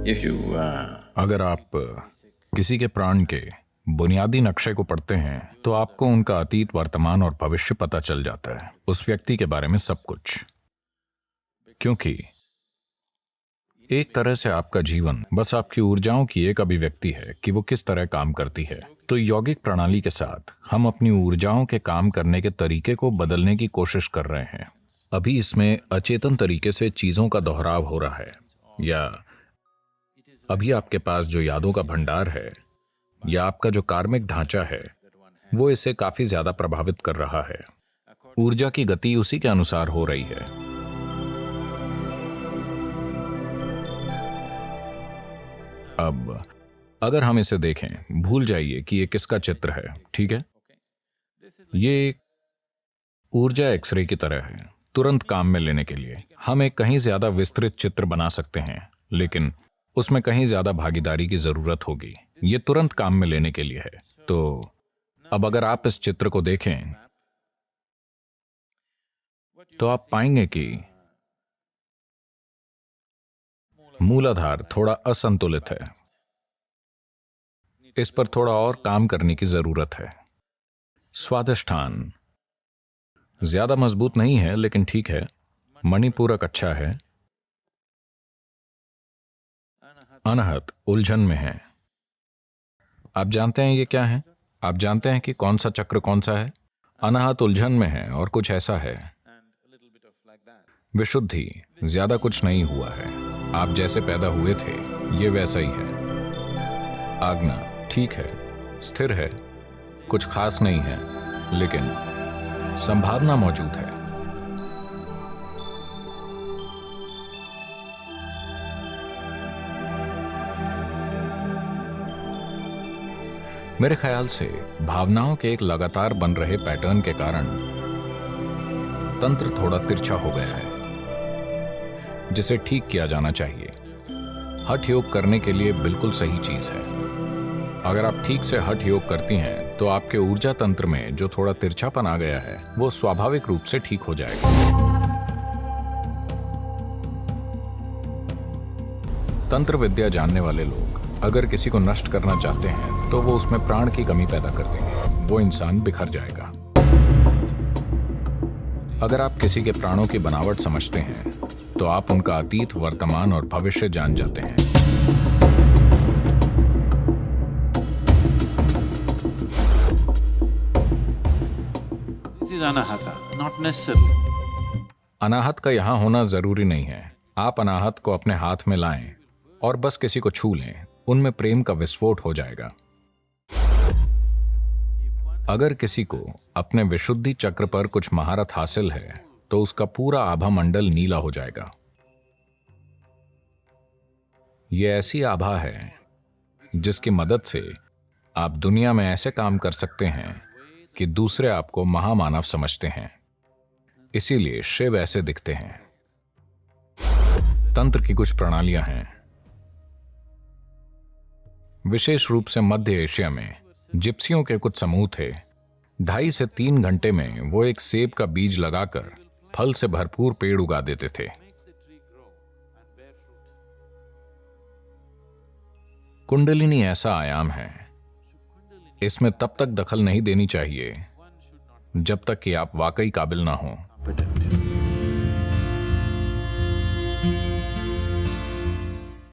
if you अगर आप किसी के प्राण के बुनियादी नक्शे को पढ़ते हैं तो आपको उनका अतीत, वर्तमान और भविष्य पता चल जाता है, उस व्यक्ति के बारे में सब कुछ। क्योंकि एक तरह से आपका जीवन बस आपकी ऊर्जाओं की एक अभिव्यक्ति है कि वो किस तरह काम करती है। तो यौगिक प्रणाली के साथ हम अपनी ऊर्जाओं के काम करने के तरीके को बदलने की कोशिश कर रहे हैं। अभी इसमें अचेतन तरीके से चीजों का दोहराव हो रहा है, या अभी आपके पास जो यादों का भंडार है या आपका जो कार्मिक ढांचा है वो इसे काफी ज्यादा प्रभावित कर रहा है। ऊर्जा की गति उसी के अनुसार हो रही है। अब अगर हम इसे देखें, भूल जाइए कि ये किसका चित्र है, ठीक है? ये एक ऊर्जा एक्सरे की तरह है, तुरंत काम में लेने के लिए। हम एक कहीं ज्यादा विस्तृत चित्र बना सकते हैं, लेकिन उसमें कहीं ज्यादा भागीदारी की जरूरत होगी। ये तुरंत काम में लेने के लिए है। तो अब अगर आप इस चित्र को देखें तो आप पाएंगे कि मूलाधार थोड़ा असंतुलित है। इस पर थोड़ा और काम करने की जरूरत है। स्वादिष्ठान ज्यादा मजबूत नहीं है, लेकिन ठीक है। मणिपूरक अच्छा है। अनाहत उलझन में है। आप जानते हैं ये क्या है? आप जानते हैं कि कौन सा चक्र कौन सा है? अनाहत उलझन में है और कुछ ऐसा है। विशुद्धि ज्यादा कुछ नहीं हुआ है। आप जैसे पैदा हुए थे ये वैसा ही है। आज्ञा ठीक है, स्थिर है, कुछ खास नहीं है, लेकिन संभावना मौजूद है। मेरे ख्याल से भावनाओं के एक लगातार बन रहे पैटर्न के कारण तंत्र थोड़ा तिरछा हो गया है, जिसे ठीक किया जाना चाहिए। हठ योग करने के लिए बिल्कुल सही चीज है। अगर आप ठीक से हठ योग करती हैं तो आपके ऊर्जा तंत्र में जो थोड़ा तिरछापन आ गया है वो स्वाभाविक रूप से ठीक हो जाएगा। तंत्र विद्या जानने वाले लोग अगर किसी को नष्ट करना चाहते हैं तो वो उसमें प्राण की कमी पैदा कर देंगे। वो इंसान बिखर जाएगा। अगर आप किसी के प्राणों की बनावट समझते हैं तो आप उनका अतीत, वर्तमान और भविष्य जान जाते हैं। अनाहत का यहां होना जरूरी नहीं है। आप अनाहत को अपने हाथ में लाएं और बस किसी को छू लें, उनमें प्रेम का विस्फोट हो जाएगा। अगर किसी को अपने विशुद्धि चक्र पर कुछ महारत हासिल है तो उसका पूरा आभा मंडल नीला हो जाएगा। यह ऐसी आभा है जिसकी मदद से आप दुनिया में ऐसे काम कर सकते हैं कि दूसरे आपको महामानव समझते हैं। इसीलिए शिव ऐसे दिखते हैं। तंत्र की कुछ प्रणालियां हैं। विशेष रूप से मध्य एशिया में जिप्सियों के कुछ समूह थे। 2.5 से 3 घंटे में वो एक सेब का बीज लगाकर फल से भरपूर पेड़ उगा देते थे। कुंडलिनी ऐसा आयाम है, इसमें तब तक दखल नहीं देनी चाहिए जब तक कि आप वाकई काबिल ना हो।